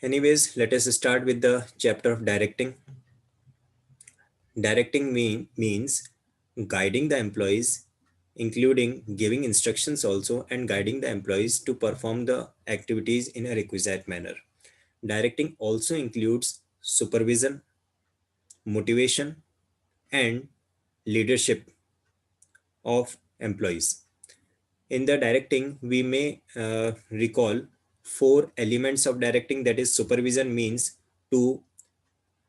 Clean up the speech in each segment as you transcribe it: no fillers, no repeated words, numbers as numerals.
Anyways, let us start with the chapter of directing. Directing means guiding the employees, including giving instructions also and guiding the employees to perform the activities in a requisite manner. Directing also includes supervision, motivation, and leadership of employees. In the directing, we may recall four elements of directing. That is, supervision means to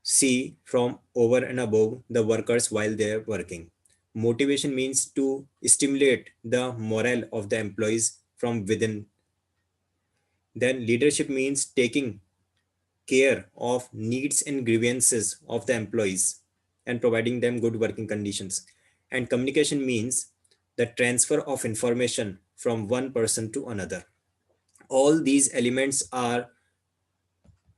see from over and above the workers while they are working. Motivation means to stimulate the morale of the employees from within. Then leadership means taking care of needs and grievances of the employees and providing them good working conditions. And communication means the transfer of information from one person to another. All these elements are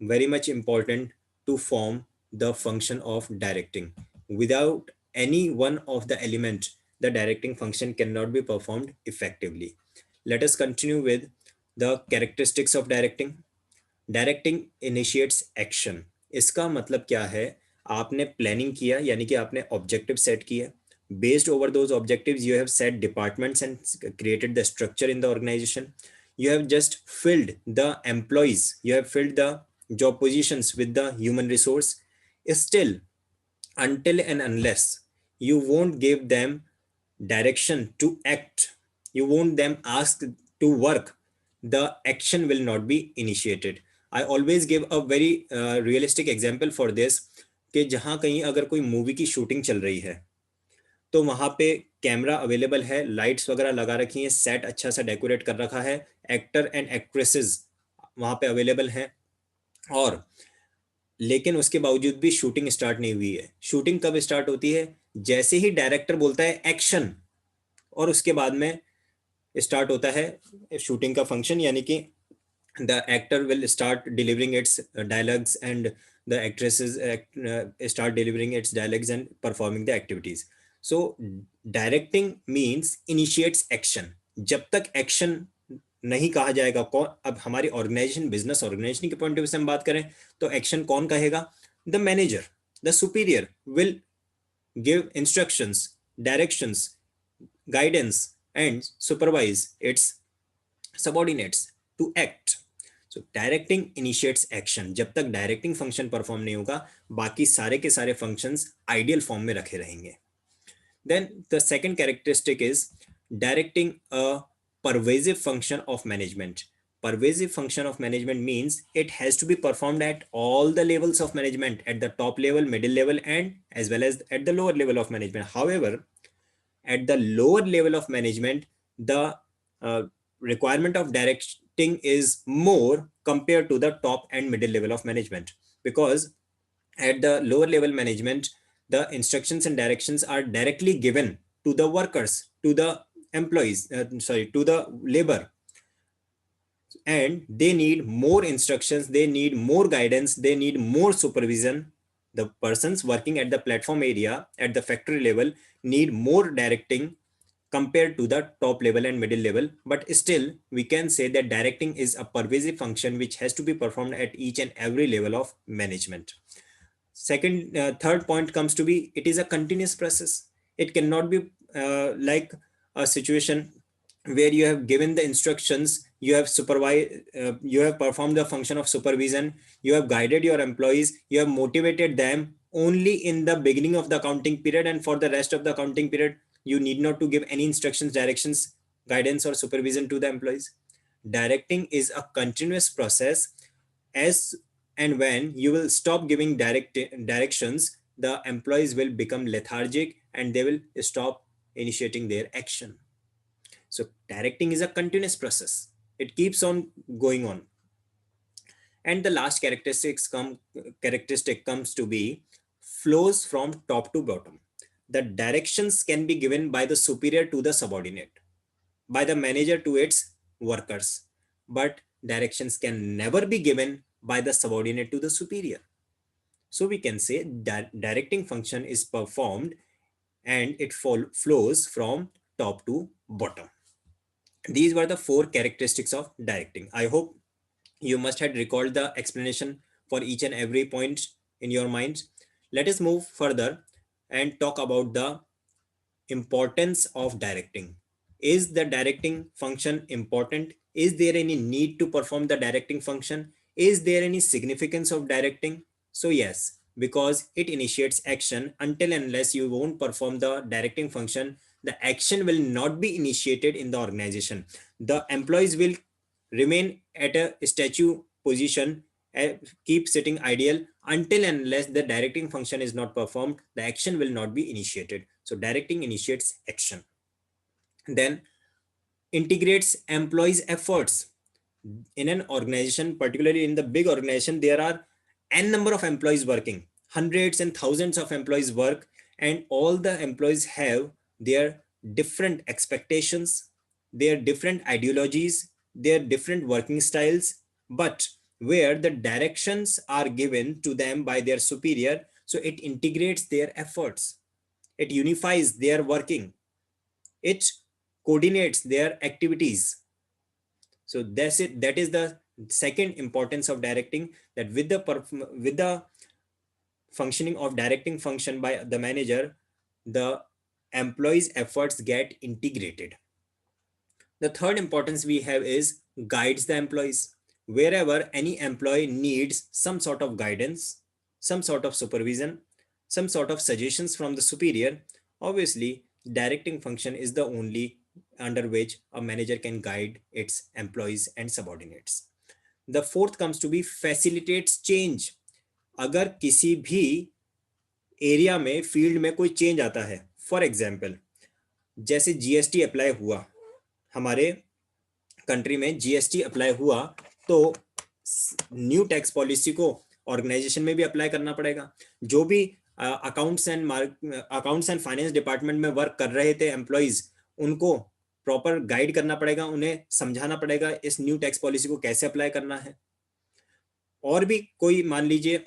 very much important to form the function of directing. Without any one of the element, the directing function cannot be performed effectively. Let us continue with the characteristics of directing. Directing initiates action. इसका मतलब क्या है? आपने planning किया, यानी कि आपने objective set किया. Based over those objectives, you have set departments and created the structure in the organization. You have just filled the employees, you have filled the job positions with the human resource. Still, until and unless you won't give them direction to act, you won't them ask to work, the action will not be initiated. I always give a very realistic example for this, कि जहाँ कहीं अगर कोई movie की shooting चल रही है तो वहाँ पे कैमरा अवेलेबल है, लाइट्स वगैरह लगा रखी हैं, सेट अच्छा सा डेकोरेट कर रखा है, एक्टर एंड एक्ट्रेसेस वहाँ पे अवेलेबल हैं, और लेकिन उसके बावजूद भी शूटिंग स्टार्ट नहीं हुई है. शूटिंग कब स्टार्ट होती है? जैसे ही डायरेक्टर बोलता है एक्शन, और उसके बाद में स्टार्ट होता है शूटिंग का फंक्शन, यानी कि the actor will start delivering its dialogues and the actresses start delivering its dialogues and performing the activities. So directing means initiates action. जब तक action नहीं कहा जाएगा, कौन, अब हमारी ऑर्गेनाइजेशन, बिजनेस ऑर्गेनाइजेशन के पॉइंट ऑफ व्यू से हम बात करें तो एक्शन कौन कहेगा? The manager, the superior will give instructions, directions, guidance and supervise its subordinates to act. So directing initiates action. जब तक डायरेक्टिंग फंक्शन परफॉर्म नहीं होगा, बाकी सारे के सारे फंक्शंस आइडियल फॉर्म में रखे रहेंगे. Then the second characteristic is directing a pervasive function of management. Pervasive function of management means it has to be performed at all the levels of management, at the top level, middle level, and as well as at the lower level of management. However, at the lower level of management, the requirement of directing is more compared to the top and middle level of management, because at the lower level management, the instructions and directions are directly given to the workers, to the employees, to the labor, and they need more instructions, they need more guidance, they need more supervision. The persons working at the platform area, at the factory level, need more directing compared to the top level and middle level. But still, we can say that directing is a pervasive function which has to be performed at each and every level of management. Third point comes to be, it is a continuous process. It cannot be like a situation where you have given the instructions, you have supervised, you have performed the function of supervision, you have guided your employees, you have motivated them only in the beginning of the accounting period, and for the rest of the accounting period, you need not to give any instructions, directions, guidance or supervision to the employees. Directing is a continuous process. As and when you will stop giving directions, the employees will become lethargic and they will stop initiating their action. So directing is a continuous process. It keeps on going on. And the last characteristic comes to be flows from top to bottom. The directions can be given by the superior to the subordinate, by the manager to its workers, but directions can never be given by the subordinate to the superior. So we can say that directing function is performed and it flows from top to bottom. These were the four characteristics of directing. I hope You must have recalled the explanation for each and every point in your mind. Let us move further and talk about the importance of directing. Is the directing function important? Is there any need to perform the directing function? Is there any significance of directing? So yes, because it initiates action. Until and unless you won't perform the directing function, the action will not be initiated in the organization. The employees will remain at a statue position, keep sitting ideal until and unless the directing function is not performed, the action will not be initiated. So directing initiates action. Then integrates employees efforts. In an organization, particularly in the big organization, there are n number of employees working, hundreds and thousands of employees work, and all the employees have their different expectations, their different ideologies, their different working styles, but where the directions are given to them by their superior, so it integrates their efforts, it unifies their working, it coordinates their activities. So that's it. That is the second importance of directing, that with the functioning of directing function by the manager, the employees efforts get integrated. The third importance we have is guides the employees. Wherever any employee needs some sort of guidance, some sort of supervision, some sort of suggestions from the superior, obviously directing function is the only under which a manager can guide its employees and subordinates. The fourth comes to be facilitates change. अगर किसी भी area में field में कोई change आता है, for example जैसे GST apply हुआ, हमारे कंट्री में जीएसटी अप्लाई हुआ, तो न्यू टैक्स पॉलिसी को ऑर्गेनाइजेशन में भी अप्लाई करना पड़ेगा. जो भी अकाउंट्स एंड फाइनेंस डिपार्टमेंट में वर्क कर रहे थे एम्प्लॉइज, उनको प्रॉपर गाइड करना पड़ेगा, उन्हें समझाना पड़ेगा इस न्यू टैक्स पॉलिसी को कैसे अप्लाई करना है. और भी कोई मान लीजिए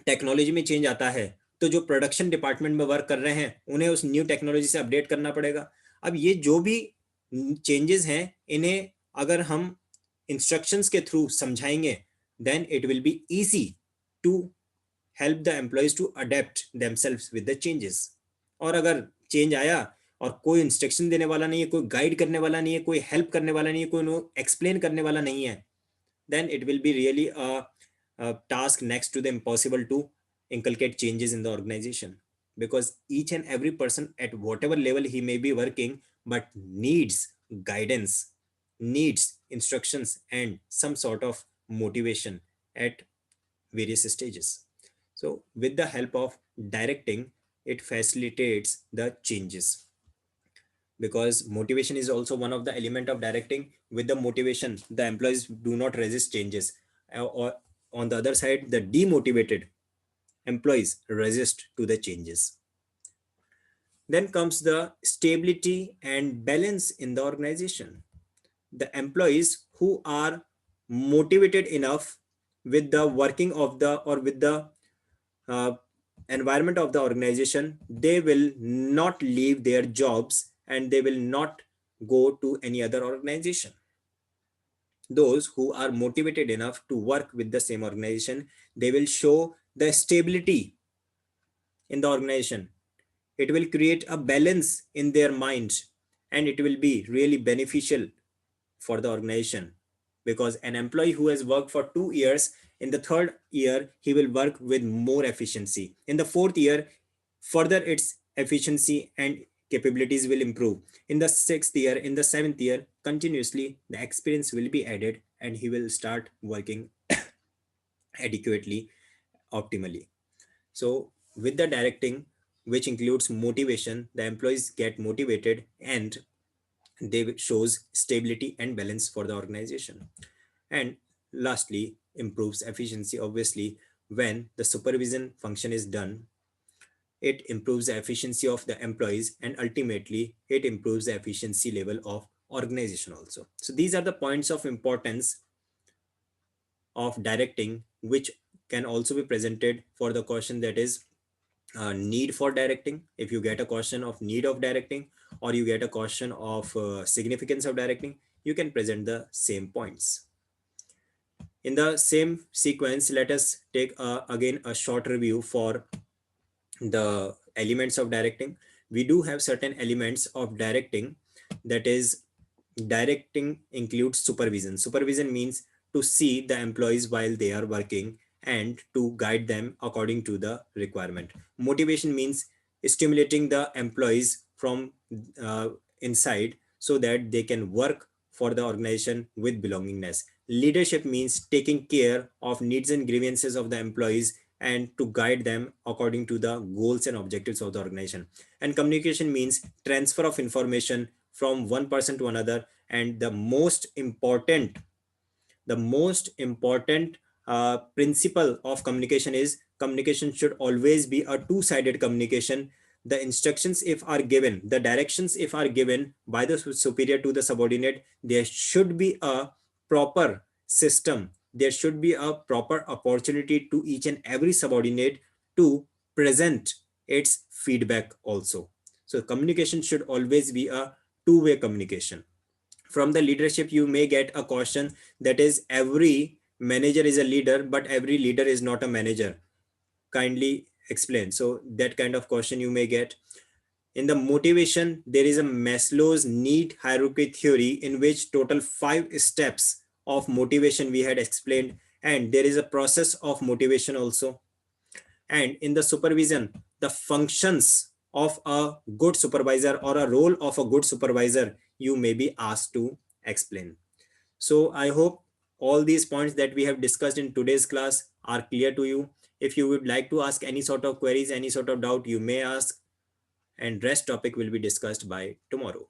टेक्नोलॉजी में चेंज आता है, तो जो प्रोडक्शन डिपार्टमेंट में वर्क कर रहे हैं उन्हें उस न्यू टेक्नोलॉजी से अपडेट करना पड़ेगा. अब ये जो भी चेंजेस हैं, इन्हें अगर हम इंस्ट्रक्शंस के थ्रू समझाएंगे, then it will be easy to help the employees to adapt themselves with the changes. और अगर चेंज आया और कोई इंस्ट्रक्शन देने वाला नहीं है, कोई गाइड करने वाला नहीं है, कोई हेल्प करने वाला नहीं है, कोई एक्सप्लेन करने वाला नहीं है, then it will be really a task next to the impossible to inculcate changes in the organization, because each and every person at whatever level he may be working but needs guidance, needs instructions and some sort of motivation at various stages. So with the help of directing, it facilitates the changes, because motivation is also one of the element of directing. With the motivation, the employees do not resist changes, or on the other side, the demotivated employees resist to the changes. Then comes the stability and balance in the organization. The employees who are motivated enough with the working of the, or with the uh, environment of the organization, they will not leave their jobs and they will not go to any other organization. Those who are motivated enough to work with the same organization, they will show the stability in the organization. It will create a balance in their minds, and it will be really beneficial for the organization, because an employee who has worked for 2 years, in the third year he will work with more efficiency. In the fourth year, further its efficiency and capabilities will improve. In the sixth year, in the seventh year, continuously the experience will be added and he will start working adequately, optimally. So with the directing, which includes motivation, the employees get motivated and they shows stability and balance for the organization. And lastly, improves efficiency. Obviously, when the supervision function is done, it improves the efficiency of the employees, and ultimately it improves the efficiency level of organization also. So these are the points of importance of directing, which can also be presented for the question that is need for directing. If you get a question of need of directing, or you get a question of significance of directing, you can present the same points. In the same sequence, let us take again a short review for the elements of directing. We do have certain elements of directing. That is, directing includes supervision. Supervision means to see the employees while they are working and to guide them according to the requirement. Motivation means stimulating the employees from uh, inside so that they can work for the organization with belongingness. Leadership means taking care of needs and grievances of the employees and to guide them according to the goals and objectives of the organization. And communication means transfer of information from one person to another. And the most important principle of communication is communication should always be a two-sided communication. The instructions if are given, the directions if are given by the superior to the subordinate, there should be a proper system, there should be a proper opportunity to each and every subordinate to present its feedback also. So communication should always be a two-way communication. From the leadership, you may get a question that is, every manager is a leader, but every leader is not a manager. Kindly explain. So that kind of question you may get. In the motivation, there is a Maslow's need hierarchy theory in which total 5 steps of motivation we had explained, and there is a process of motivation also. And in the supervision, the functions of a good supervisor or a role of a good supervisor you may be asked to explain. So I hope all these points that we have discussed in today's class are clear to you. If you would like to ask any sort of queries, any sort of doubt, you may ask, and rest topic will be discussed by tomorrow.